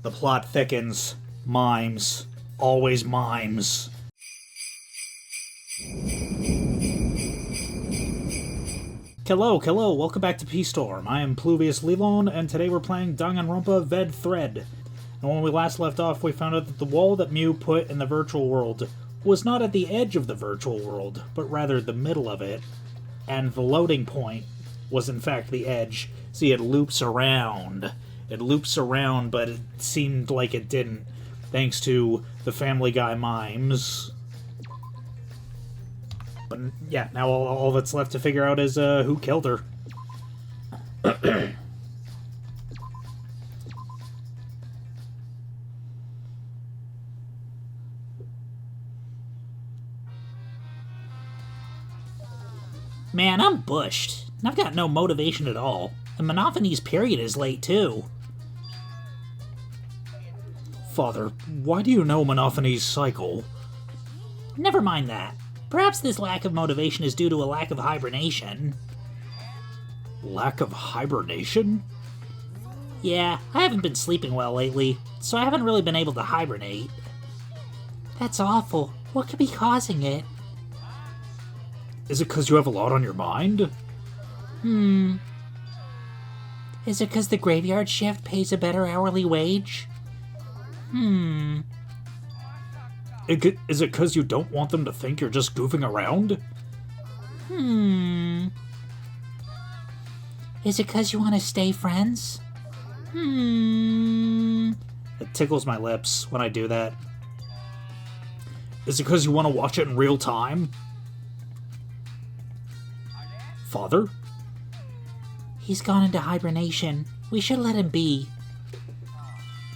The plot thickens. Mimes. Always mimes. Hello, welcome back to P-Storm. I am Pluvius Lilon, and today we're playing Danganronpa Ved Thread. And when we last left off, we found out that the wall that Mew put in the virtual world was not at the edge of the virtual world, but rather the middle of it. And the loading point was in fact the edge. See, it loops around. It loops around, but it seemed like it didn't, thanks to the Family Guy Mimes. But yeah, now all that's left to figure out is who killed her. Man, I'm bushed. I've got no motivation at all. And Monophanie's period is late, too. Father, why do you know Monophanie's cycle? Never mind that. Perhaps this lack of motivation is due to a lack of hibernation. Lack of hibernation? Yeah, I haven't been sleeping well lately, so I haven't really been able to hibernate. That's awful. What could be causing it? Is it because you have a lot on your mind? Is it because the graveyard shift pays a better hourly wage? Is it because you don't want them to think you're just goofing around? Is it because you want to stay friends? It tickles my lips when I do that. Is it because you want to watch it in real time? Father? He's gone into hibernation. We should let him be.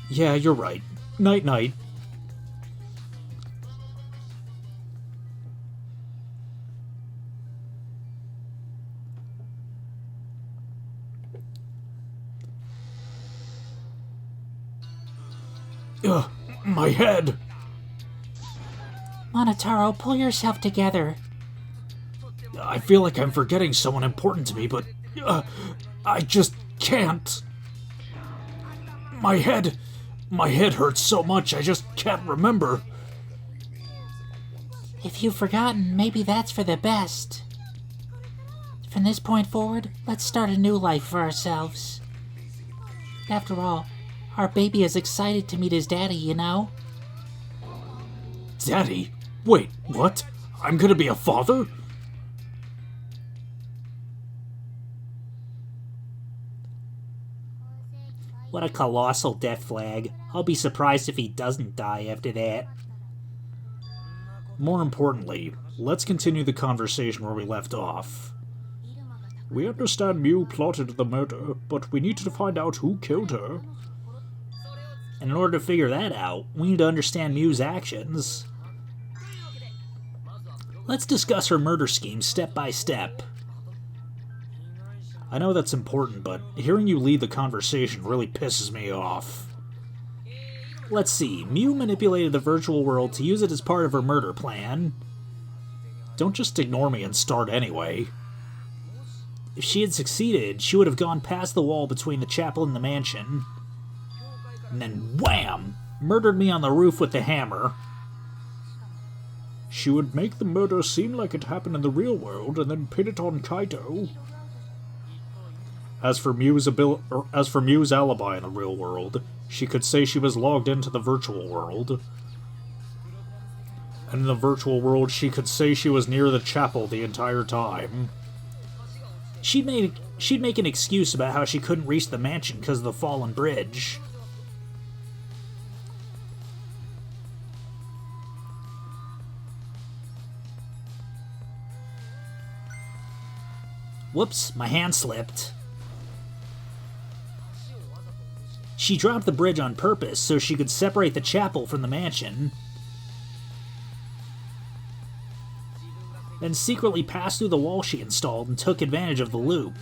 Yeah, you're right. Night-night. Ugh, my head! Monotaro, pull yourself together. I feel like I'm forgetting someone important to me, but I just can't. My head hurts so much, I just can't remember. If you've forgotten, maybe that's for the best. From this point forward, let's start a new life for ourselves. After all, our baby is excited to meet his daddy, you know? Daddy? Wait, what? I'm gonna be a father? What a colossal death flag. I'll be surprised if he doesn't die after that. More importantly, let's continue the conversation where we left off. We understand Mew plotted the murder, but we need to find out who killed her. And in order to figure that out, we need to understand Mew's actions. Let's discuss her murder scheme step by step. I know that's important, but hearing you lead the conversation really pisses me off. Let's see, Mew manipulated the virtual world to use it as part of her murder plan. Don't just ignore me and start anyway. If she had succeeded, she would have gone past the wall between the chapel and the mansion. And then wham! Murdered me on the roof with the hammer. She would make the murder seem like it happened in the real world and then pin it on Kaito. As for Mew's alibi in the real world, she could say she was logged into the virtual world. And in the virtual world, she could say she was near the chapel the entire time. She'd make an excuse about how she couldn't reach the mansion because of the fallen bridge. Whoops, my hand slipped. She dropped the bridge on purpose so she could separate the chapel from the mansion. Then secretly passed through the wall she installed and took advantage of the loop.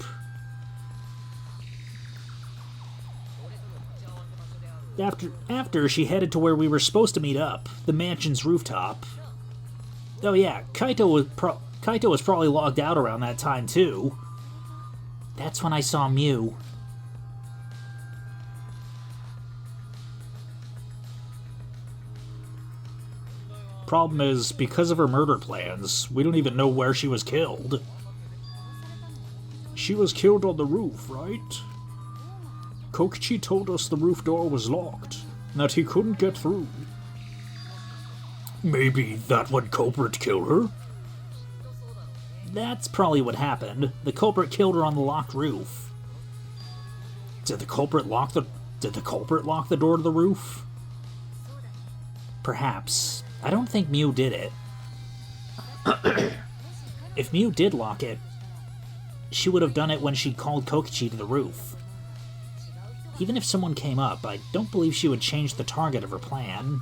After she headed to where we were supposed to meet up, the mansion's rooftop. Oh yeah, Kaito was probably logged out around that time too. That's when I saw Mew. Problem is, because of her murder plans, we don't even know where she was killed. She was killed on the roof, right? Kokichi told us the roof door was locked, and that he couldn't get through. Maybe that would culprit kill her? That's probably what happened. The culprit killed her on the locked roof. Did the culprit lock the door to the roof? Perhaps. I don't think Mew did it. If Mew did lock it, she would have done it when she called Kokichi to the roof. Even if someone came up, I don't believe she would change the target of her plan.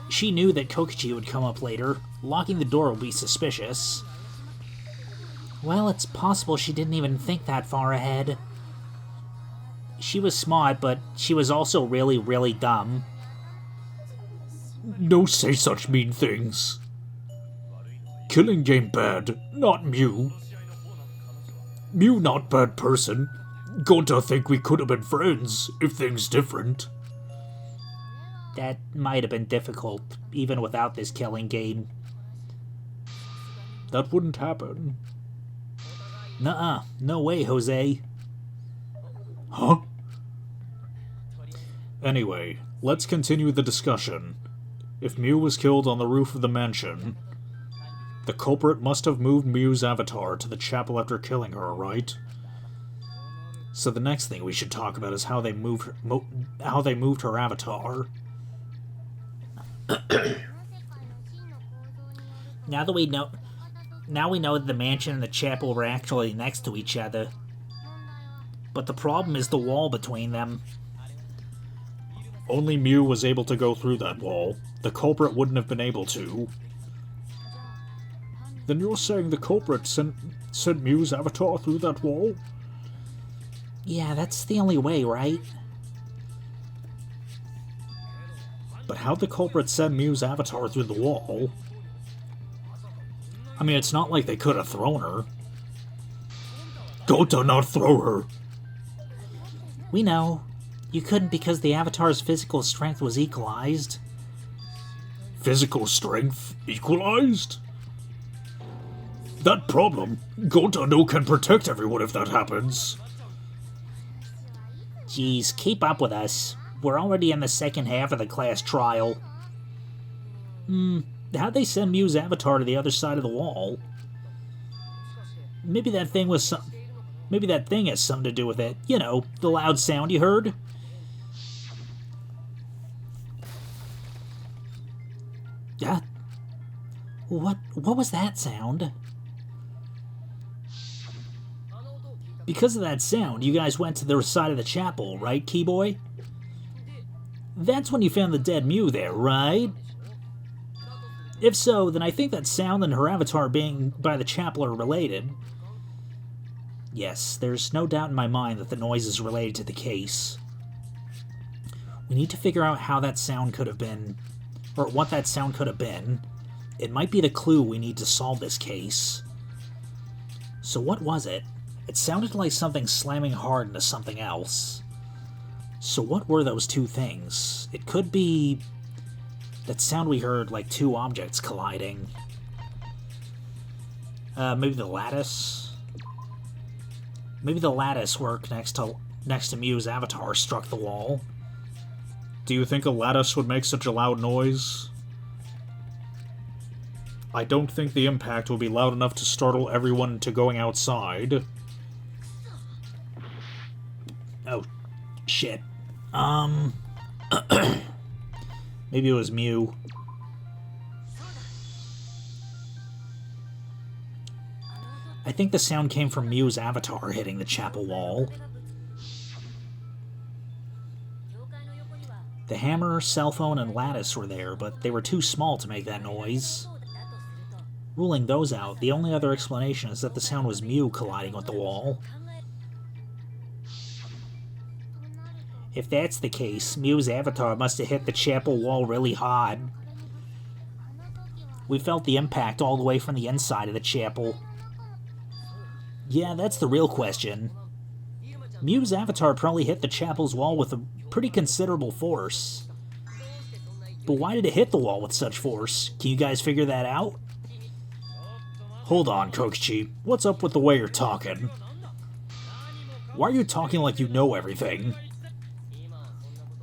She knew that Kokichi would come up later. Locking the door would be suspicious. Well, it's possible she didn't even think that far ahead. She was smart, but she was also really, really dumb. No say such mean things. Killing game bad, not Mew. Mew not bad person. Gonta think we could have been friends, if things different. That might have been difficult, even without this killing game. That wouldn't happen. Nuh-uh, no way, Jose. Huh? Anyway, let's continue the discussion. If Mew was killed on the roof of the mansion, the culprit must have moved Mew's avatar to the chapel after killing her, right? So the next thing we should talk about is how they moved her avatar. Now we know that the mansion and the chapel were actually next to each other. But the problem is the wall between them. Only Mew was able to go through that wall. The culprit wouldn't have been able to. Then you're saying the culprit sent Mew's avatar through that wall? Yeah, that's the only way, right? But how'd the culprit send Mew's avatar through the wall? I mean, it's not like they could have thrown her. Go not throw her! We know. You couldn't because the avatar's physical strength was equalized. Physical strength? Equalized? That problem, Gonta no can protect everyone if that happens. Jeez, keep up with us. We're already in the second half of the class trial. How'd they send Mew's avatar to the other side of the wall? Maybe that thing has something to do with it. You know, the loud sound you heard. Yeah. What was that sound? Because of that sound, you guys went to the side of the chapel, right, Keyboy? That's when you found the dead Mew there, right? If so, then I think that sound and her avatar being by the chapel are related. Yes, there's no doubt in my mind that the noise is related to the case. We need to figure out how that sound could have been, or what that sound could have been. It might be the clue we need to solve this case. So what was it? It sounded like something slamming hard into something else. So what were those two things? It could be that sound we heard, like two objects colliding. Maybe the lattice? Maybe the lattice work next to Mew's avatar struck the wall. Do you think a lattice would make such a loud noise? I don't think the impact will be loud enough to startle everyone into going outside. Oh, shit. Maybe it was Mew. I think the sound came from Mew's avatar hitting the chapel wall. The hammer, cell phone, and lattice were there, but they were too small to make that noise. Ruling those out, the only other explanation is that the sound was Mew colliding with the wall. If that's the case, Mew's avatar must have hit the chapel wall really hard. We felt the impact all the way from the inside of the chapel. Yeah, that's the real question. Mew's avatar probably hit the chapel's wall with a pretty considerable force. But why did it hit the wall with such force? Can you guys figure that out? Hold on, Kokichi. What's up with the way you're talking? Why are you talking like you know everything?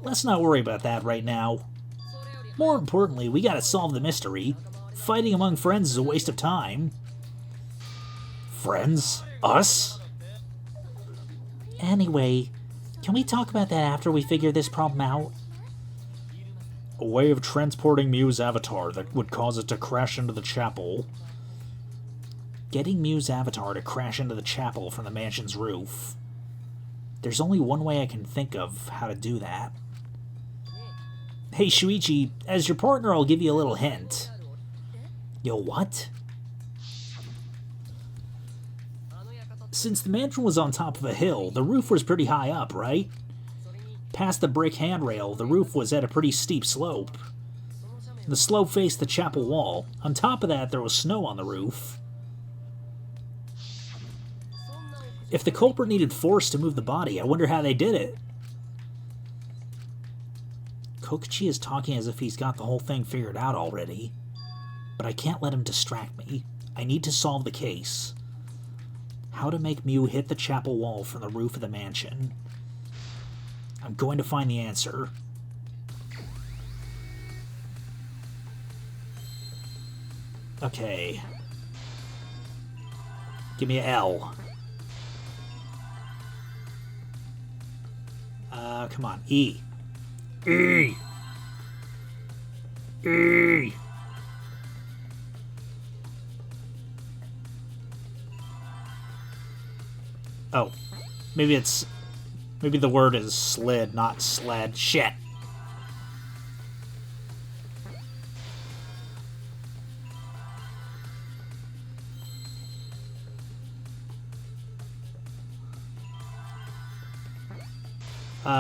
Let's not worry about that right now. More importantly, we gotta solve the mystery. Fighting among friends is a waste of time. Friends? Us? Anyway, can we talk about that after we figure this problem out? A way of transporting Miu's avatar that would cause it to crash into the chapel. Getting Miu's avatar to crash into the chapel from the mansion's roof. There's only one way I can think of how to do that. Hey Shuichi, as your partner I'll give you a little hint. Yo, what? Since the mansion was on top of a hill, the roof was pretty high up, right? Past the brick handrail, the roof was at a pretty steep slope. The slope faced the chapel wall. On top of that, there was snow on the roof. If the culprit needed force to move the body, I wonder how they did it. Kokichi is talking as if he's got the whole thing figured out already. But I can't let him distract me. I need to solve the case. How to make Miu hit the chapel wall from the roof of the mansion. I'm going to find the answer. Okay. Give me an L. Come on. E. E! E! Oh. Maybe the word is slid, not sled. Shit!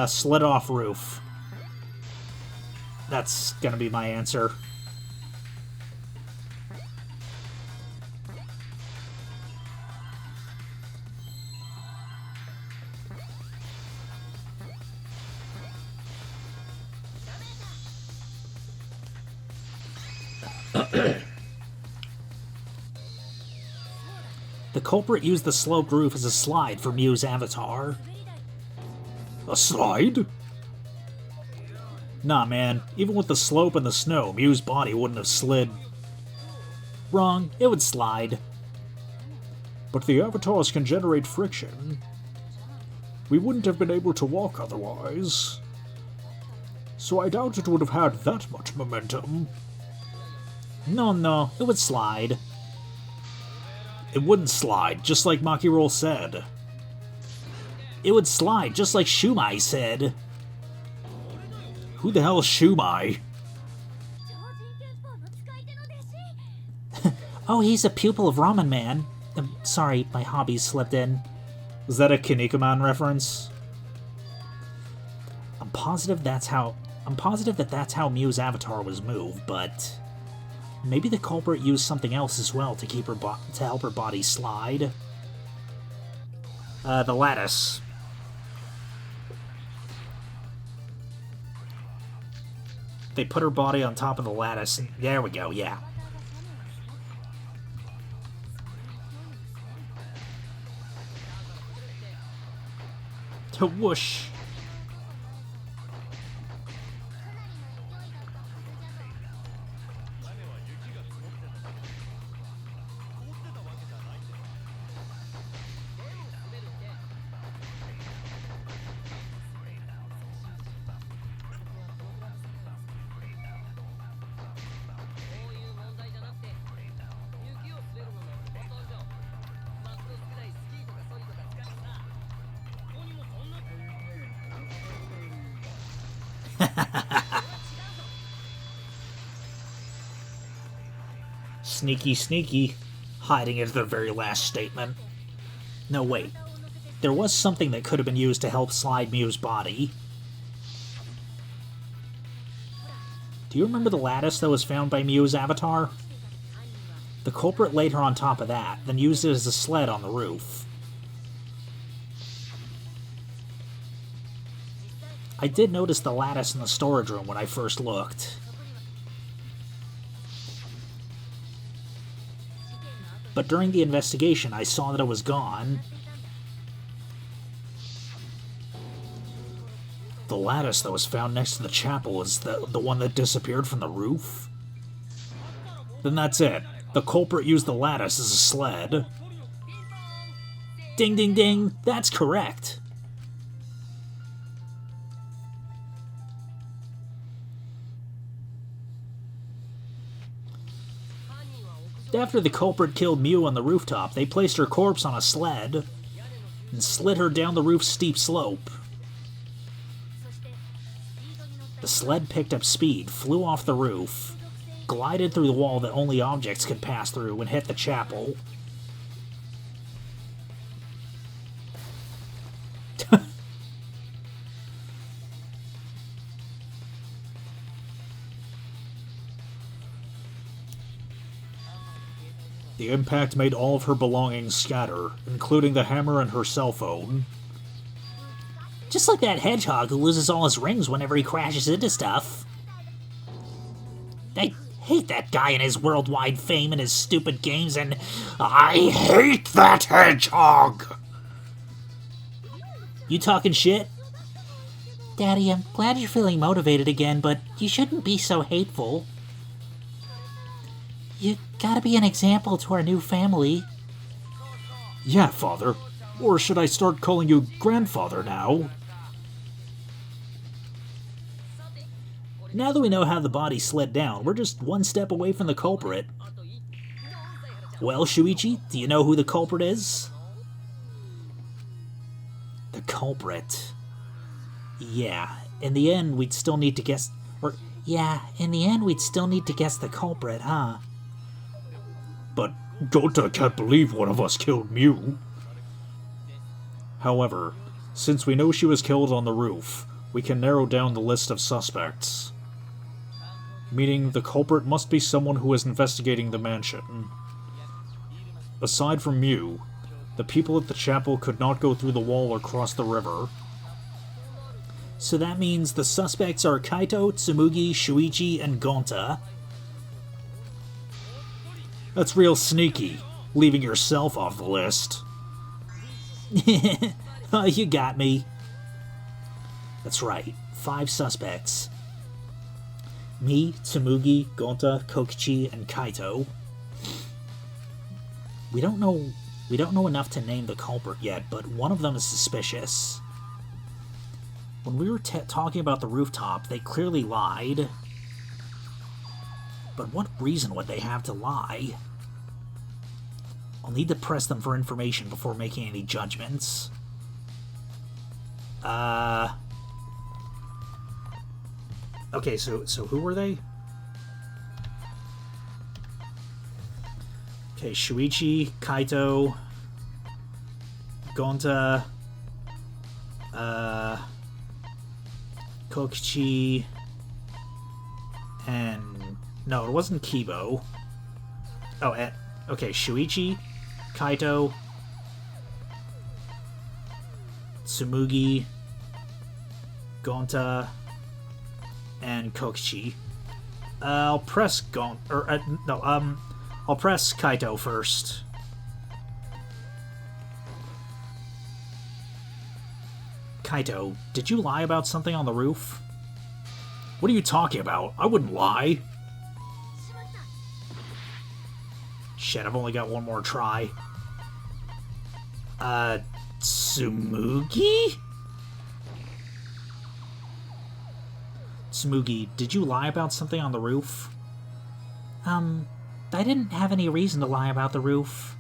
Slid off roof. That's gonna be my answer. The culprit used the sloped roof as a slide for Miu's avatar. A slide? Nah, man. Even with the slope and the snow, Miu's body wouldn't have slid. Wrong. It would slide. But the avatars can generate friction. We wouldn't have been able to walk otherwise. So I doubt it would have had that much momentum. No, it would slide. It wouldn't slide, just like Makiro said. It would slide, just like Shumai said. Who the hell is Shumai? Oh, he's a pupil of Ramen Man. Sorry, my hobbies slipped in. Was that a Kinnikuman reference? I'm positive that that's how Miu's avatar was moved, but maybe the culprit used something else as well to keep her to help her body slide. The lattice. They put her body on top of the lattice. And there we go, yeah. To whoosh. Sneaky, hiding at the very last statement. No, wait. There was something that could have been used to help slide Miu's body. Do you remember the lattice that was found by Miu's avatar? The culprit laid her on top of that, then used it as a sled on the roof. I did notice the lattice in the storage room when I first looked. but during the investigation I saw that it was gone. The lattice that was found next to the chapel is the one that disappeared from the roof? Then that's it. The culprit used the lattice as a sled. Ding ding ding, that's correct. After the culprit killed Mew on the rooftop, they placed her corpse on a sled and slid her down the roof's steep slope. The sled picked up speed, flew off the roof, glided through the wall that only objects could pass through, and hit the chapel. The impact made all of her belongings scatter, including the hammer and her cell phone. Just like that hedgehog who loses all his rings whenever he crashes into stuff. I hate that guy and his worldwide fame and his stupid games, and I hate that hedgehog! You talking shit? Daddy, I'm glad you're feeling motivated again, but you shouldn't be so hateful. You gotta be an example to our new family. Yeah, Father. Or should I start calling you Grandfather now? Now that we know how the body slid down, we're just one step away from the culprit. Well, Shuichi, do you know who the culprit is? The culprit. Yeah, in the end, we'd still need to guess... in the end, we'd still need to guess the culprit, huh? But Gota can't believe one of us killed Mew. However, since we know she was killed on the roof, we can narrow down the list of suspects. Meaning the culprit must be someone who is investigating the mansion. Aside from Mew, the people at the chapel could not go through the wall or cross the river. So that means the suspects are Kaito, Tsumugi, Shuichi, and Gonta. That's real sneaky, leaving yourself off the list. Oh, you got me. That's right, 5 suspects. Me, Tsumugi, Gonta, Kokichi, and Kaito. We don't know enough to name the culprit yet, but one of them is suspicious. When we were talking about the rooftop, they clearly lied. But what reason would they have to lie? I'll need to press them for information before making any judgments. Okay, so who were they? Okay, Shuichi, Kaito, Gonta, Kokichi, and... No, it wasn't Kibo. Oh, okay, Shuichi, Kaito, Tsumugi, Gonta, and Kokichi. I'll press I'll press Kaito first. Kaito, did you lie about something on the roof? What are you talking about? I wouldn't lie. Shit, I've only got one more try. Tsumugi? Tsumugi, did you lie about something on the roof? I didn't have any reason to lie about the roof.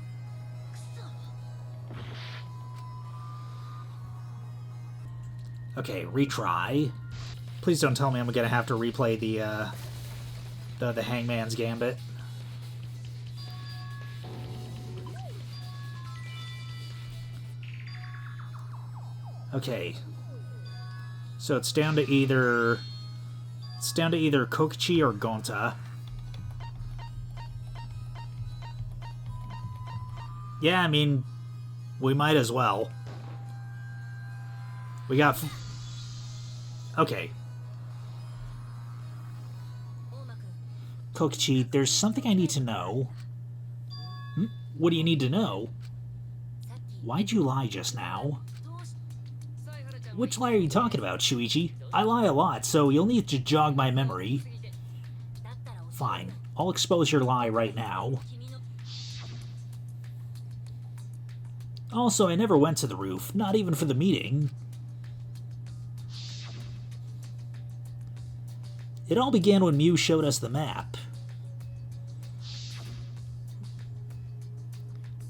Okay, retry. Please don't tell me I'm gonna have to replay the Hangman's Gambit. Okay. So it's down to either Kokichi or Gonta. Yeah, I mean, we might as well. We got... Okay. Kokichi, there's something I need to know. What do you need to know? Why'd you lie just now? Which lie are you talking about, Shuichi? I lie a lot, so you'll need to jog my memory. Fine, I'll expose your lie right now. Also, I never went to the roof, not even for the meeting. It all began when Mew showed us the map.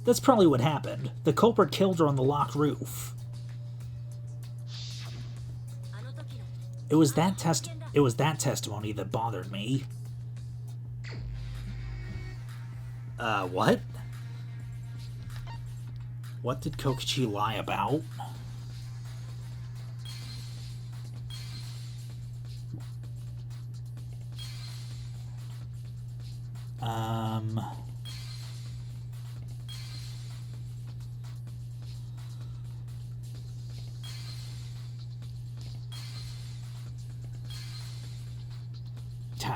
That's probably what happened. The culprit killed her on the locked roof. It was that testimony that bothered me. What? What did Kokichi lie about? Ah,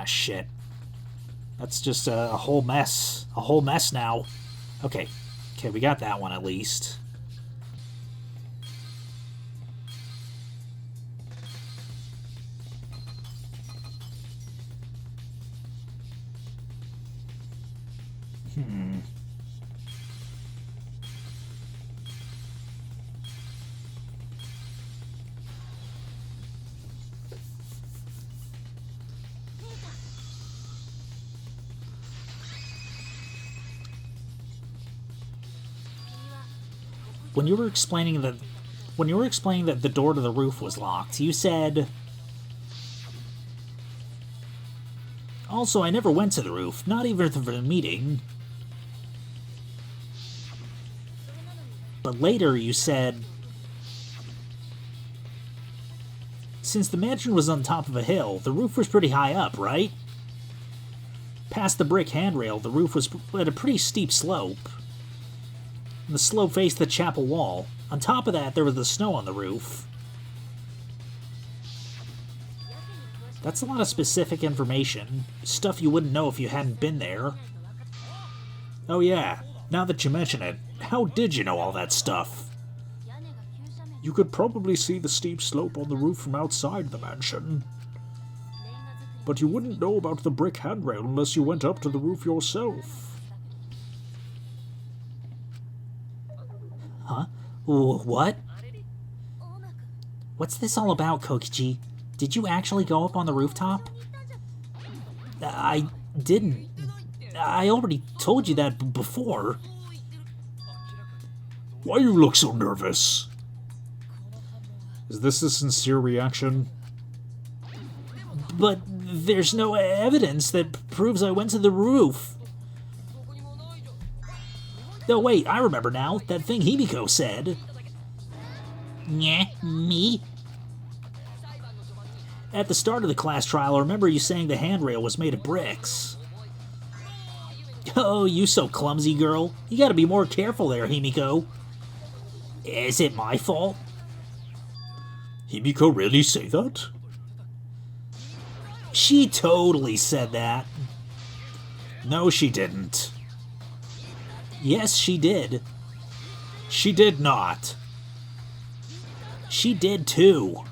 shit. That's just a whole mess. A whole mess now. Okay, we got that one at least. When you were explaining that the door to the roof was locked, you said, also, I never went to the roof, not even for the meeting. But later you said, since the mansion was on top of a hill, the roof was pretty high up, right? Past the brick handrail, the roof was at a pretty steep slope. The slope faced the chapel wall. On top of that, there was the snow on the roof. That's a lot of specific information. Stuff you wouldn't know if you hadn't been there. Oh yeah, now that you mention it, how did you know all that stuff? You could probably see the steep slope on the roof from outside the mansion. But you wouldn't know about the brick handrail unless you went up to the roof yourself. Huh? What? What's this all about, Kokichi? Did you actually go up on the rooftop? I didn't. I already told you that before. Why you look so nervous? Is this a sincere reaction? But there's no evidence that proves I went to the roof. No, wait, I remember now. That thing Himiko said. Yeah, me? At the start of the class trial, I remember you saying the handrail was made of bricks. Oh, you so clumsy, girl. You gotta be more careful there, Himiko. Is it my fault? Himiko really say that? She totally said that. No, she didn't. Yes, she did. She did not. She did too.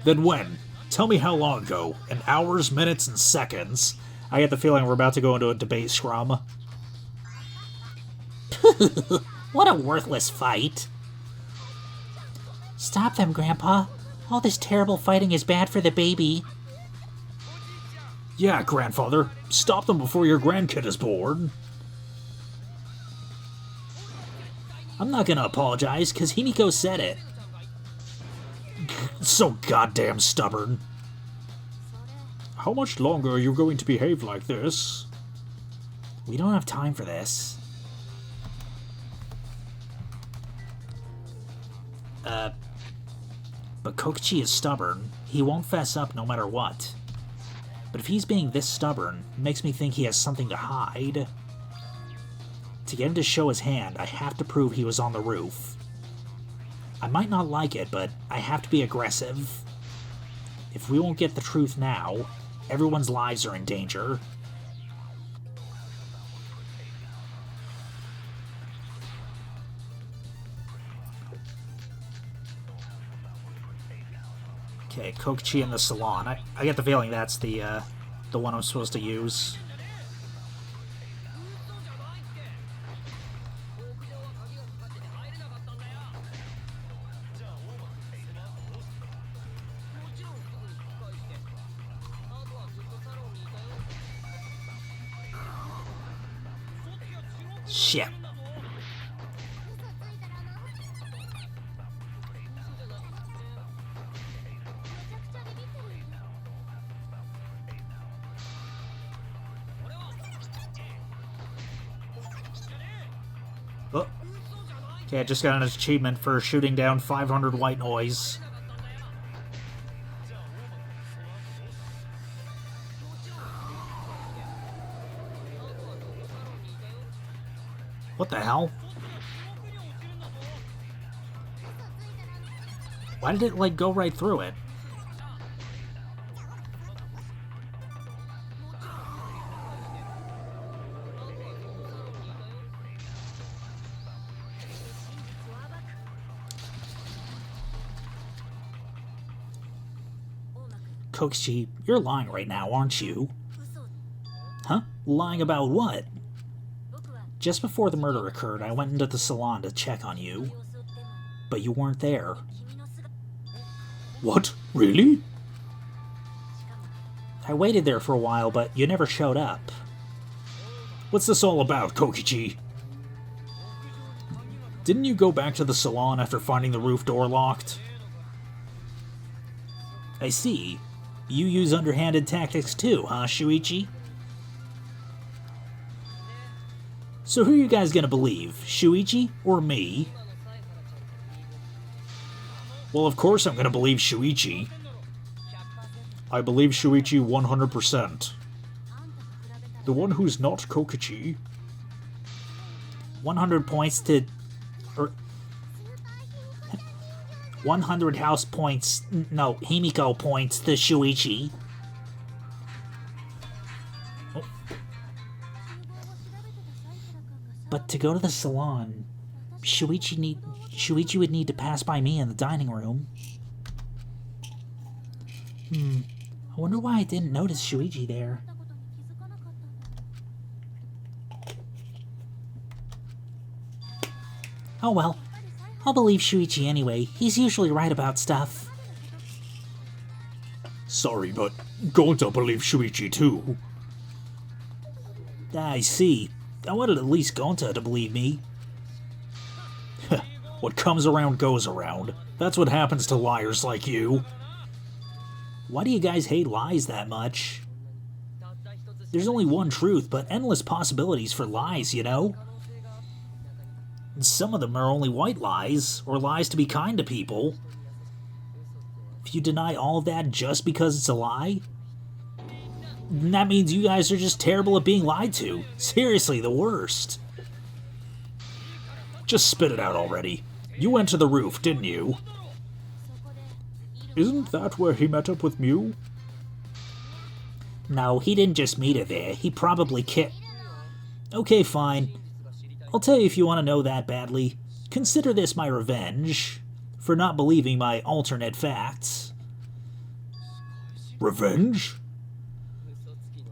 Then when? Tell me how long ago. In hours, minutes, and seconds. I get the feeling we're about to go into a debate scrum. What a worthless fight. Stop them, Grandpa. All this terrible fighting is bad for the baby. Yeah, grandfather. Stop them before your grandkid is born. I'm not gonna apologize, because Himiko said it. So goddamn stubborn. How much longer are you going to behave like this? We don't have time for this. But Kokichi is stubborn. He won't fess up no matter what. But if he's being this stubborn, it makes me think he has something to hide. To get him to show his hand, I have to prove he was on the roof. I might not like it, but I have to be aggressive. If we won't get the truth now, everyone's lives are in danger. Okay, Kokichi in the salon. I get the feeling that's the one I'm supposed to use. Shit. Oh. Okay, I just got an achievement for shooting down 500 white noise. What the hell? Why did it, like, go right through it? Kokichi, you're lying right now, aren't you? Huh? Lying about what? Just before the murder occurred, I went into the salon to check on you. But you weren't there. What? Really? I waited there for a while, but you never showed up. What's this all about, Kokichi? Didn't you go back to the salon after finding the roof door locked? I see. You use underhanded tactics too, huh, Shuichi? So who are you guys gonna believe, Shuichi or me? Well, of course I'm gonna believe Shuichi. I believe Shuichi 100%. The one who's not Kokichi. 100 points to... or... 100 house points... no, Himiko points to Shuichi. Oh. But to go to the salon, Shuichi would need to pass by me in the dining room. I wonder why I didn't notice Shuichi there. Oh well, I'll believe Shuichi anyway. He's usually right about stuff. Sorry, but Gonta believes Shuichi too. I see. I wanted at least Gonta to believe me. What comes around goes around. That's what happens to liars like you. Why do you guys hate lies that much? There's only one truth, but endless possibilities for lies, you know? Some of them are only white lies, or lies to be kind to people. If you deny all of that just because it's a lie, then that means you guys are just terrible at being lied to. Seriously, the worst. Just spit it out already. You went to the roof, didn't you? Isn't that where he met up with Mew? No, he didn't just meet her there. He probably Okay, fine. I'll tell you if you want to know that badly. Consider this my revenge for not believing my alternate facts. Revenge?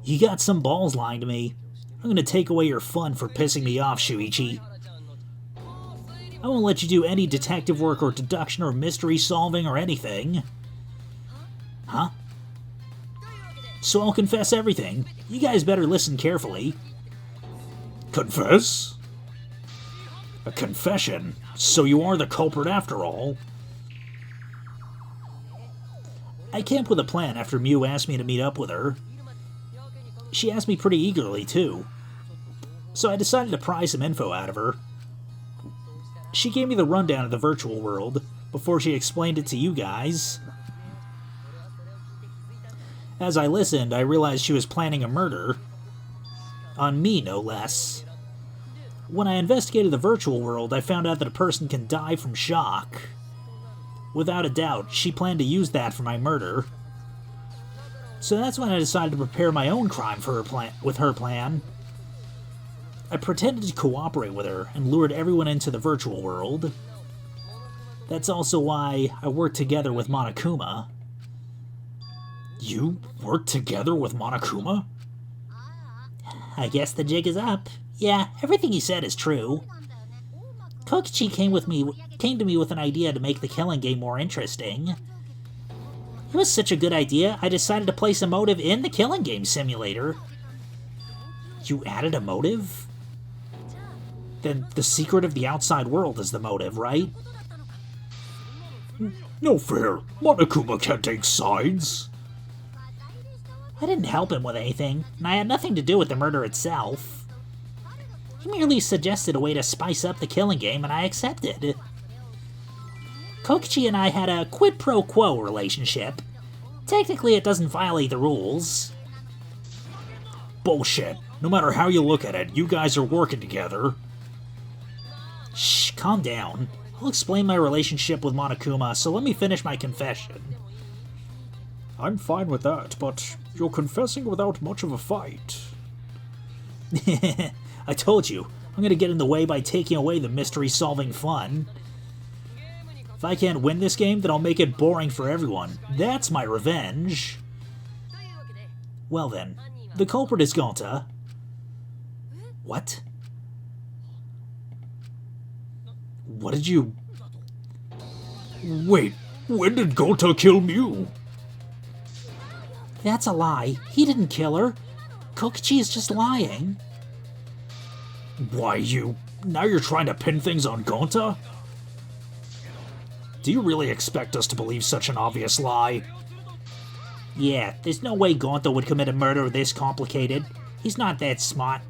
You got some balls lying to me. I'm gonna take away your fun for pissing me off, Shuichi. I won't let you do any detective work or deduction or mystery solving or anything. Huh? So I'll confess everything. You guys better listen carefully. Confess? A confession? So you are the culprit after all? I came up with a plan after Mew asked me to meet up with her. She asked me pretty eagerly, too. So I decided to pry some info out of her. She gave me the rundown of the virtual world before she explained it to you guys. As I listened, I realized she was planning a murder. On me, no less. When I investigated the virtual world, I found out that a person can die from shock. Without a doubt, she planned to use that for my murder. So that's when I decided to prepare my own crime for with her plan. I pretended to cooperate with her and lured everyone into the virtual world. That's also why I worked together with Monokuma. You work together with Monokuma? I guess the jig is up. Yeah, everything he said is true. Kokichi came to me with an idea to make the killing game more interesting. It was such a good idea, I decided to place a motive in the killing game simulator. You added a motive? Then the secret of the outside world is the motive, right? No fair. Monokuma can't take sides. I didn't help him with anything, and I had nothing to do with the murder itself. He merely suggested a way to spice up the killing game, and I accepted. Kokichi and I had a quid pro quo relationship. Technically, it doesn't violate the rules. Bullshit. No matter how you look at it, you guys are working together. Shh, calm down. I'll explain my relationship with Monokuma, so let me finish my confession. I'm fine with that, but you're confessing without much of a fight. I told you, I'm gonna get in the way by taking away the mystery-solving fun. If I can't win this game, then I'll make it boring for everyone. That's my revenge. Well then, the culprit is Gonta. What? What did you... Wait, when did Gonta kill Mew? That's a lie. He didn't kill her. Kokichi is just lying. Why, now you're trying to pin things on Gonta? Do you really expect us to believe such an obvious lie? Yeah, there's no way Gonta would commit a murder this complicated. He's not that smart.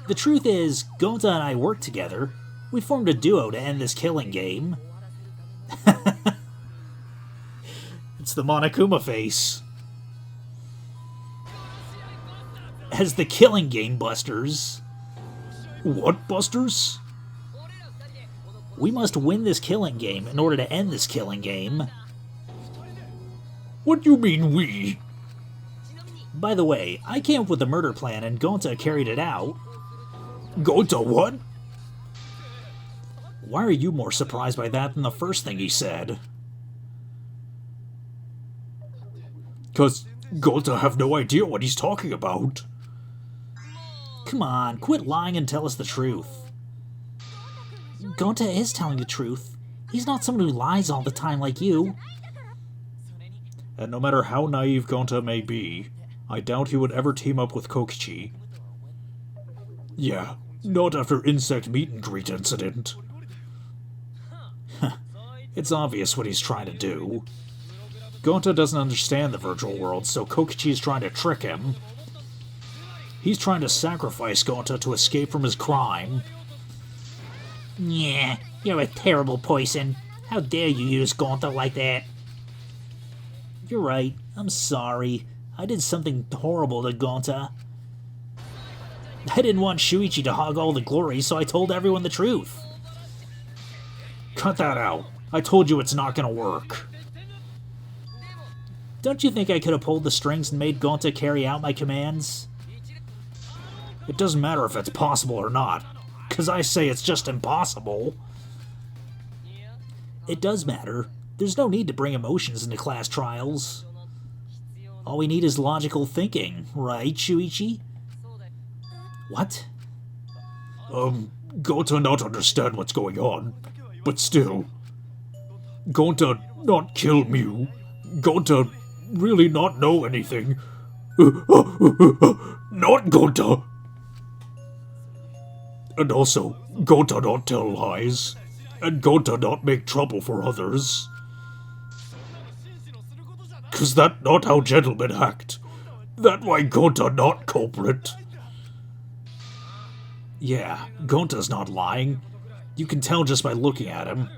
The truth is, Gonta and I worked together. We formed a duo to end this killing game. It's the Monokuma face. As the killing game busters. What busters? We must win this killing game in order to end this killing game. What do you mean, we? By the way, I came up with the murder plan and Gonta carried it out. Gonta what? Why are you more surprised by that than the first thing he said? 'Cause Gonta have no idea what he's talking about. Come on, quit lying and tell us the truth. Gonta is telling the truth. He's not someone who lies all the time like you. And no matter how naive Gonta may be, I doubt he would ever team up with Kokichi. Yeah, not after insect meet and greet incident. It's obvious what he's trying to do. Gonta doesn't understand the virtual world, so Kokichi is trying to trick him. He's trying to sacrifice Gonta to escape from his crime. Yeah, you're a terrible poison. How dare you use Gonta like that? You're right, I'm sorry. I did something horrible to Gonta. I didn't want Shuichi to hog all the glory, so I told everyone the truth. Cut that out. I told you it's not gonna work. Don't you think I could have pulled the strings and made Gonta carry out my commands? It doesn't matter if it's possible or not, 'cause I say it's just impossible. It does matter. There's no need to bring emotions into class trials. All we need is logical thinking, right, Shuichi? What? Gonta not understand what's going on, but still. Gonta not kill Mew. Gonta really not know anything. Not Gonta! And also, Gonta not tell lies. And Gonta not make trouble for others. 'Cause that not how gentlemen act. That why Gonta not culprit. Yeah, Gonta's not lying. You can tell just by looking at him.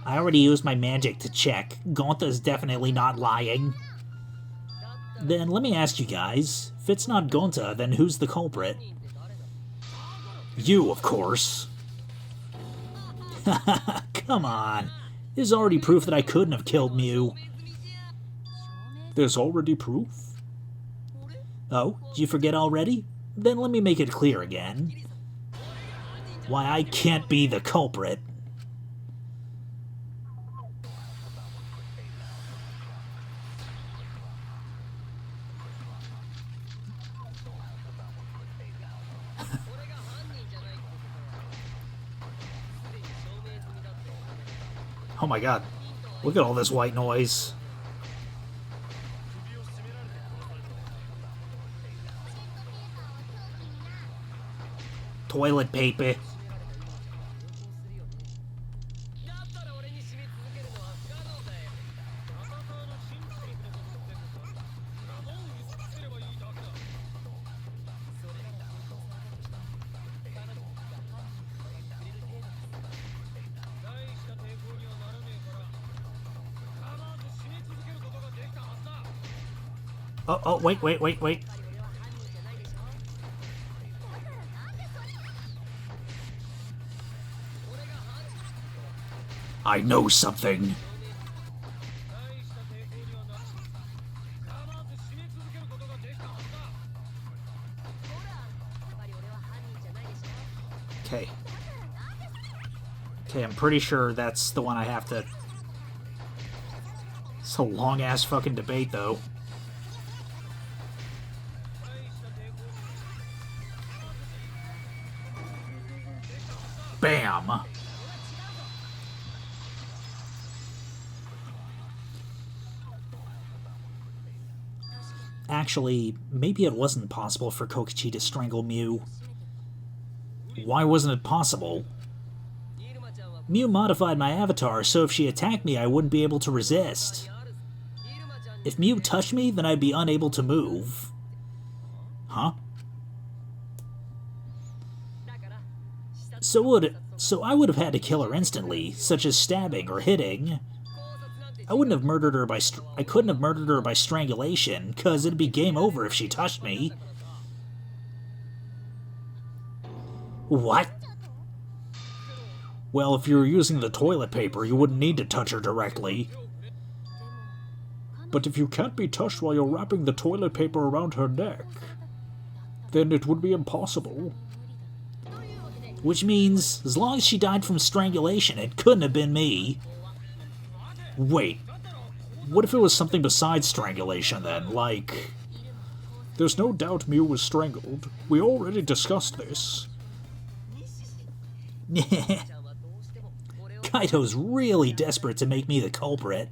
I already used my magic to check. Gonta's definitely not lying. Then let me ask you guys, if it's not Gonta, then who's the culprit? You, of course. Come on. There's already proof that I couldn't have killed Mew. There's already proof? Oh, did you forget already? Then let me make it clear again. Why I can't be the culprit. Oh my god. Look at all this white noise. Toilet paper. Oh, wait. I know something. Okay. Okay, I'm pretty sure that's the one I have to... It's a long-ass fucking debate, though. Bam! Actually, maybe it wasn't possible for Kokichi to strangle Mew. Why wasn't it possible? Mew modified my avatar, so if she attacked me, I wouldn't be able to resist. If Mew touched me, then I'd be unable to move. Huh? So I would have had to kill her instantly, such as stabbing or hitting. I couldn't have murdered her by strangulation, cause it'd be game over if she touched me. What? Well, if you were using the toilet paper, you wouldn't need to touch her directly. But if you can't be touched while you're wrapping the toilet paper around her neck, then it would be impossible. Which means, as long as she died from strangulation, it couldn't have been me. Wait, what if it was something besides strangulation then, like... There's no doubt Mew was strangled. We already discussed this. Kaito's really desperate to make me the culprit.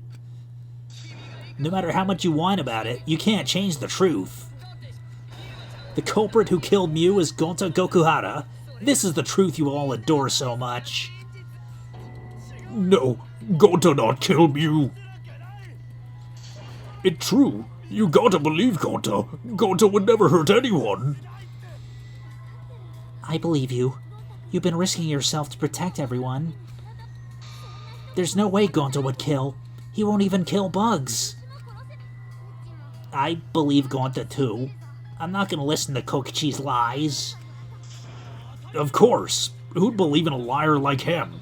No matter how much you whine about it, you can't change the truth. The culprit who killed Mew is Gonta Gokuhara. This is the truth you all adore so much. No, Gonta not kill Mew. It's true. You gotta believe Gonta. Gonta would never hurt anyone. I believe you. You've been risking yourself to protect everyone. There's no way Gonta would kill. He won't even kill bugs. I believe Gonta too. I'm not gonna listen to Kokichi's lies. Of course. Who'd believe in a liar like him?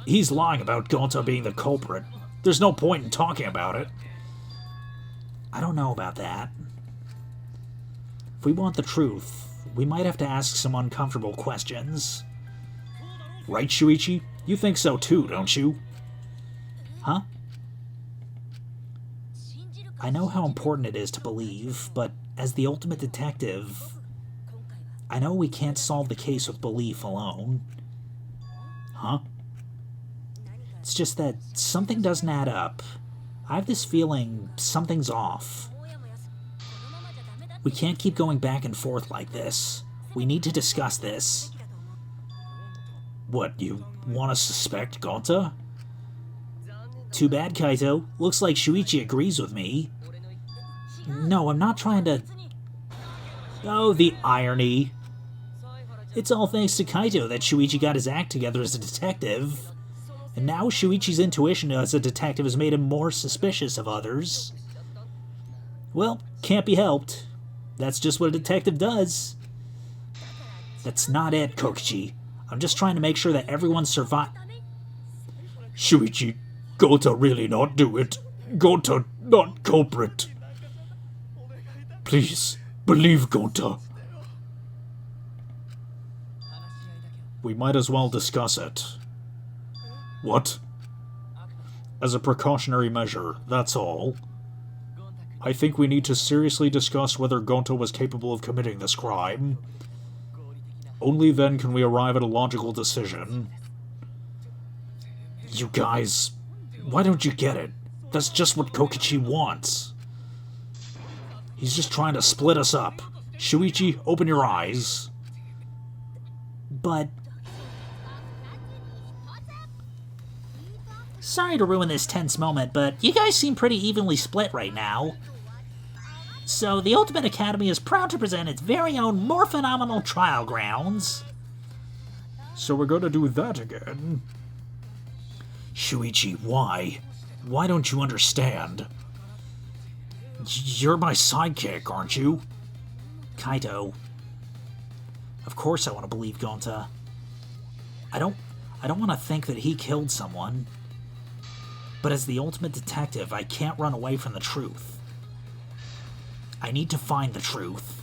He's lying about Gonta being the culprit. There's no point in talking about it. I don't know about that. If we want the truth, we might have to ask some uncomfortable questions. Right, Shuichi? You think so too, don't you? Huh? I know how important it is to believe, but as the ultimate detective, I know we can't solve the case with belief alone. Huh? It's just that something doesn't add up. I have this feeling something's off. We can't keep going back and forth like this. We need to discuss this. What, you want to suspect Gonta? Too bad, Kaito. Looks like Shuichi agrees with me. No, I'm not trying to... Oh, the irony. It's all thanks to Kaito that Shuichi got his act together as a detective. And now Shuichi's intuition as a detective has made him more suspicious of others. Well, can't be helped. That's just what a detective does. That's not it, Kokichi. I'm just trying to make sure that everyone survives. Shuichi, Gonta really not do it. Gonta not culprit. Please, believe Gonta. We might as well discuss it. What? As a precautionary measure, that's all. I think we need to seriously discuss whether Gonta was capable of committing this crime. Only then can we arrive at a logical decision. You guys, why don't you get it? That's just what Kokichi wants. He's just trying to split us up. Shuichi, open your eyes. But... Sorry to ruin this tense moment, but you guys seem pretty evenly split right now. So, the Ultimate Academy is proud to present its very own more phenomenal trial grounds. So we're gonna do that again? Shuichi, why? Why don't you understand? You're my sidekick, aren't you? Kaito. Of course I want to believe Gonta. I don't want to think that he killed someone. But as the ultimate detective, I can't run away from the truth. I need to find the truth.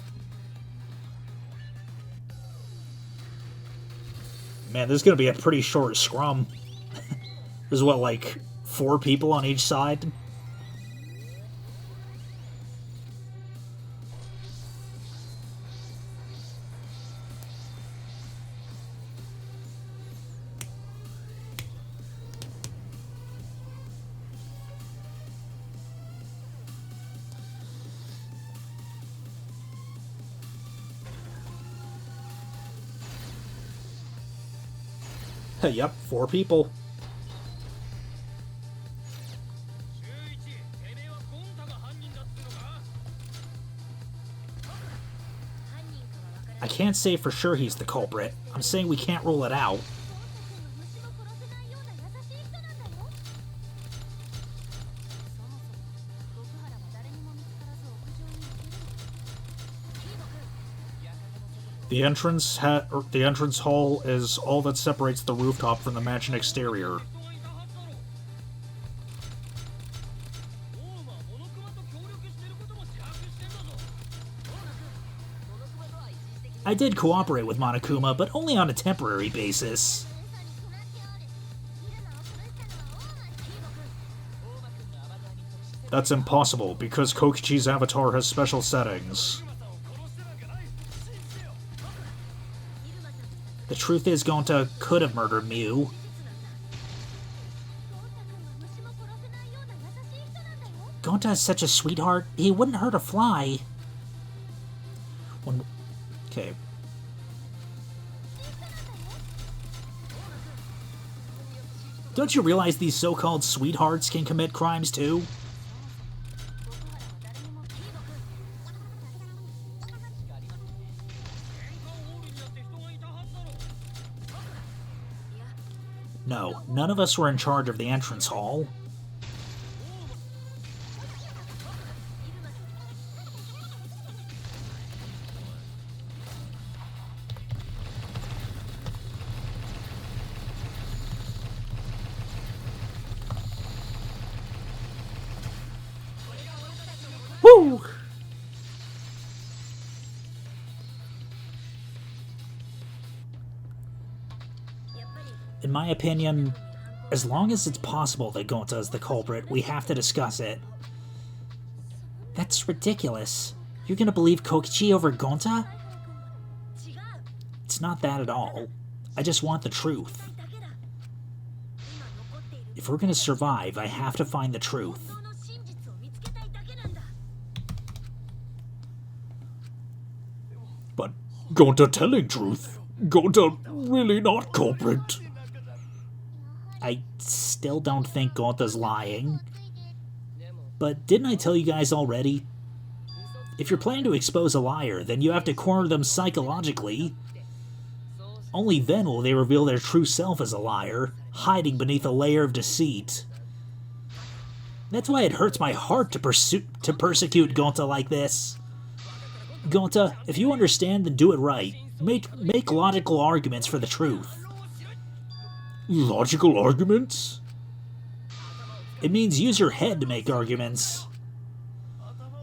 Man, this is gonna be a pretty short scrum. There's what, like, 4 people on each side? Yep, 4 people. I can't say for sure he's the culprit. I'm saying we can't rule it out. The entrance hall is all that separates the rooftop from the mansion exterior. I did cooperate with Monokuma, but only on a temporary basis. That's impossible, because Kokichi's avatar has special settings. The truth is, Gonta could have murdered Mew. Gonta is such a sweetheart, he wouldn't hurt a fly. Okay. Don't you realize these so-called sweethearts can commit crimes too? No, none of us were in charge of the entrance hall. Woo! In my opinion, as long as it's possible that Gonta is the culprit, we have to discuss it. That's ridiculous. You're gonna believe Kokichi over Gonta? It's not that at all. I just want the truth. If we're gonna survive, I have to find the truth. But Gonta telling truth? Gonta really not culprit? I still don't think Gonta's lying. But didn't I tell you guys already? If you're planning to expose a liar, then you have to corner them psychologically. Only then will they reveal their true self as a liar, hiding beneath a layer of deceit. That's why it hurts my heart to persecute Gonta like this. Gonta, if you understand, then do it right. Make logical arguments for the truth. Logical arguments? It means use your head to make arguments.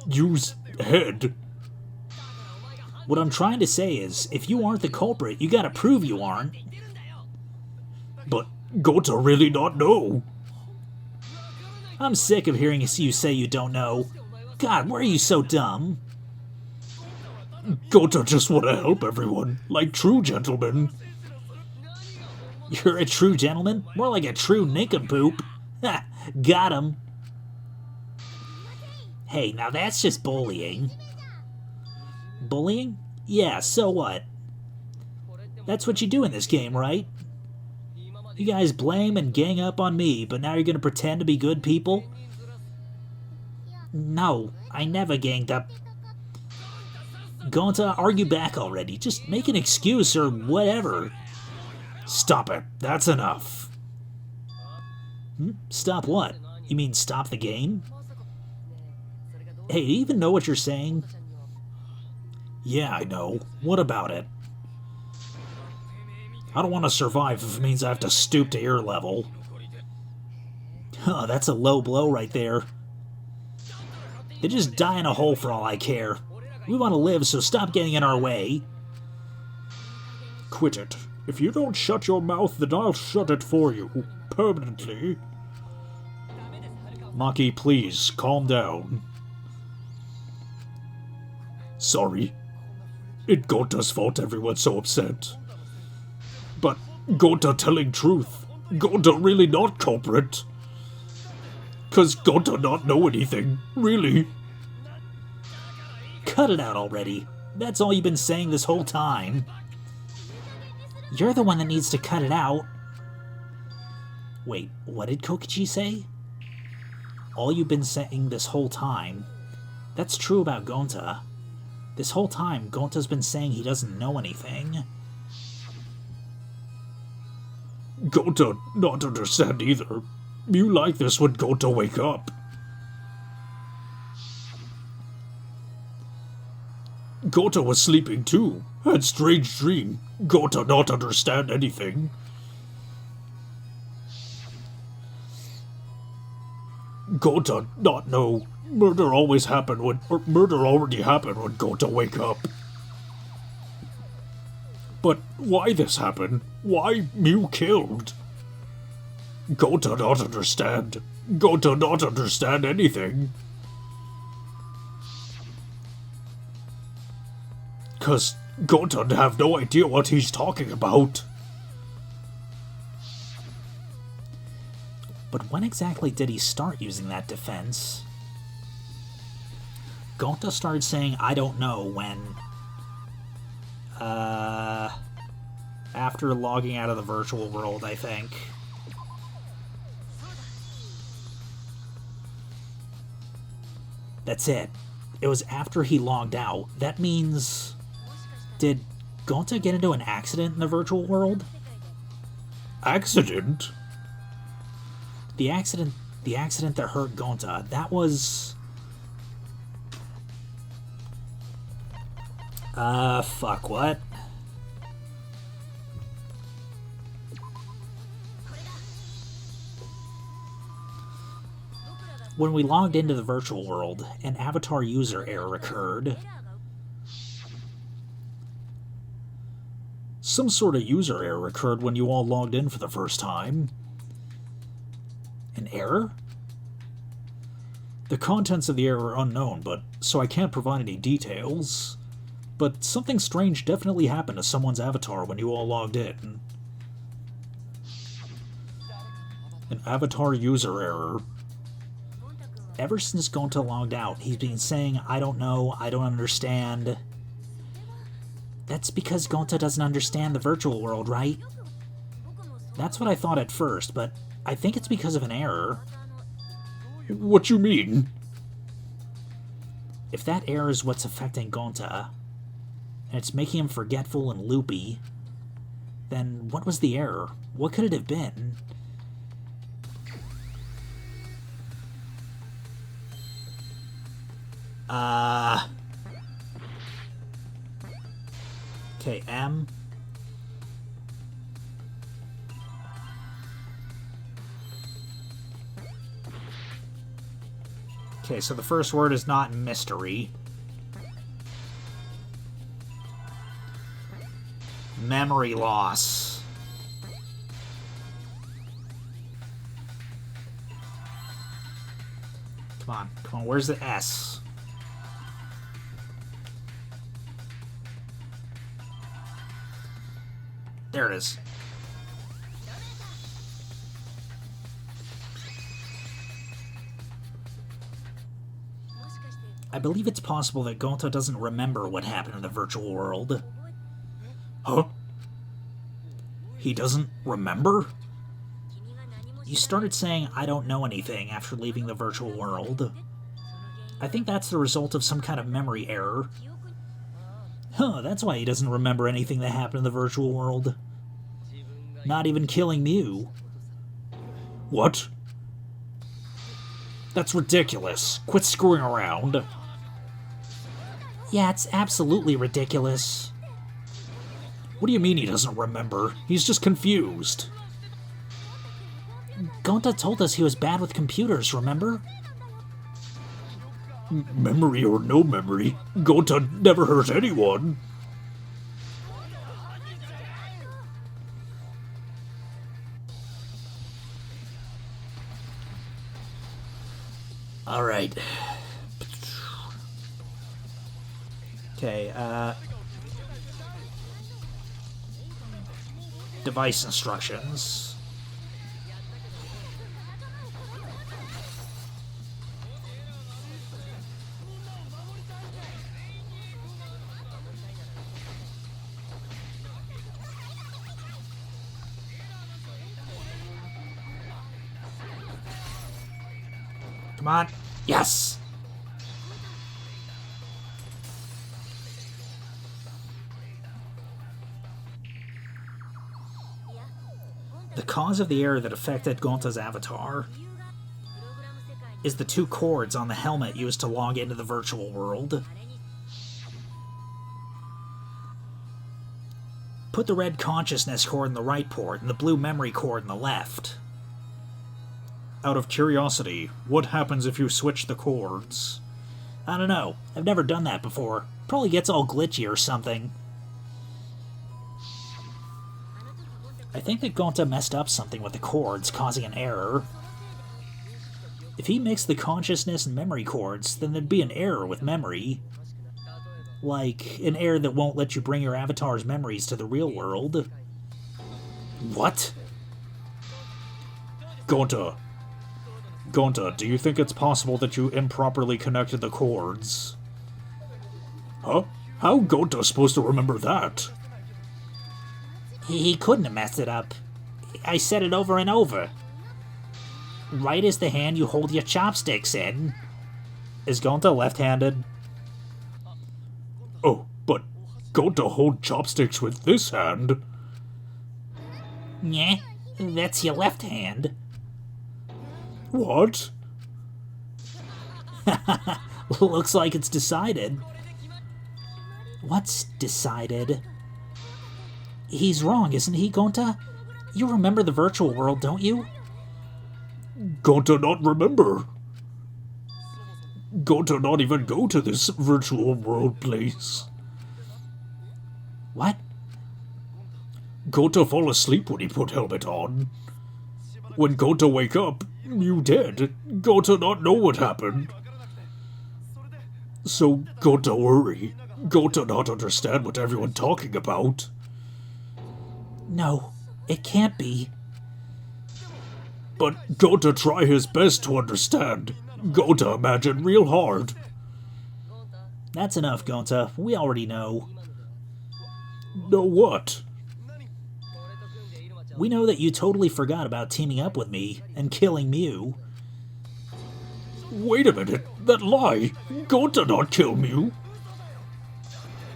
Use head? What I'm trying to say is, if you aren't the culprit, you gotta prove you aren't. But Gota really not know. I'm sick of hearing you say you don't know. God, why are you so dumb? Gota just wanna help everyone, like true gentlemen. You're a true gentleman? More like a true nincompoop. Ha! Got him. Hey, now that's just bullying. Bullying? Yeah, so what? That's what you do in this game, right? You guys blame and gang up on me, but now you're gonna pretend to be good people? No, I never ganged up. Going to argue back already. Just make an excuse or whatever. Stop it. That's enough. Stop what? You mean stop the game? Hey, do you even know what you're saying? Yeah, I know. What about it? I don't want to survive if it means I have to stoop to your level. Huh, that's a low blow right there. They just die in a hole for all I care. We want to live, so stop getting in our way. Quit it. If you don't shut your mouth, then I'll shut it for you. Permanently. Maki, please, calm down. Sorry. It's Gota's fault everyone's so upset. But Gota telling truth. Gota really not culprit. 'Cause Gota not know anything, really. Cut it out already. That's all you've been saying this whole time. You're the one that needs to cut it out. Wait, what did Kokichi say? All you've been saying this whole time. That's true about Gonta. This whole time, Gonta's been saying he doesn't know anything. Gonta not understand either. You like this when Gonta wake up. Gonta was sleeping too. Had strange dream. Gonta not understand anything. Gonta not know. Murder always happened when, or murder already happened when Gonta wake up. But why this happened? Why Mew killed? Gonta not understand. Gonta not understand anything. 'Cause Gonta have no idea what he's talking about. But when exactly did he start using that defense? Gonta started saying, I don't know, when... after logging out of the virtual world, I think. That's it. It was after he logged out. That means... Did Gonta get into an accident in the virtual world? Accident? The accident that hurt Gonta, that was... fuck, what? When we logged into the virtual world, an avatar user error occurred. Some sort of user error occurred when you all logged in for the first time. An error? The contents of the error are unknown, so I can't provide any details. But something strange definitely happened to someone's avatar when you all logged in. An avatar user error. Ever since Gonta logged out, he's been saying, I don't know, I don't understand. That's because Gonta doesn't understand the virtual world, right? That's what I thought at first, but I think it's because of an error. What you mean? If that error is what's affecting Gonta, and it's making him forgetful and loopy, then what was the error? What could it have been? Okay, M. Okay, so the first word is not mystery. Memory loss. Come on, where's the S? There it is. I believe it's possible that Gonta doesn't remember what happened in the virtual world. Huh? He doesn't remember? You started saying, "I don't know anything," after leaving the virtual world. I think that's the result of some kind of memory error. Huh, that's why he doesn't remember anything that happened in the virtual world. Not even killing Mew. What? That's ridiculous. Quit screwing around. Yeah, it's absolutely ridiculous. What do you mean he doesn't remember? He's just confused. Gonta told us he was bad with computers, remember? Memory or no memory, Gonta never hurt anyone. Alright. Okay, device instructions. Come on. Yes! The cause of the error that affected Gonta's avatar is the 2 cords on the helmet used to log into the virtual world. Put the red consciousness cord in the right port and the blue memory cord in the left. Out of curiosity, what happens if you switch the cords? I don't know. I've never done that before. Probably gets all glitchy or something. I think that Gonta messed up something with the cords, causing an error. If he mixed the consciousness and memory cords, then there'd be an error with memory. Like, an error that won't let you bring your avatar's memories to the real world. What? Gonta, do you think it's possible that you improperly connected the cords? Huh? How Gonta supposed to remember that? He couldn't have messed it up. I said it over and over. Right is the hand you hold your chopsticks in. Is Gonta left-handed? Oh, but Gonta hold chopsticks with this hand. Yeah, that's your left hand. What? Looks like it's decided. What's decided? He's wrong, isn't he, Gonta? You remember the virtual world, don't you? Gonta not remember. Gonta not even go to this virtual world place. What? Gonta fall asleep when he put helmet on. When Gonta wake up, you dead. Gonta not know what happened. So Gonta worry. Gonta not understand what everyone talking about. No, it can't be. But Gonta try his best to understand. Gonta imagine real hard. That's enough, Gonta. We already know. Know what? We know that you totally forgot about teaming up with me and killing Mew. Wait a minute, that lie. Gonta not kill Mew.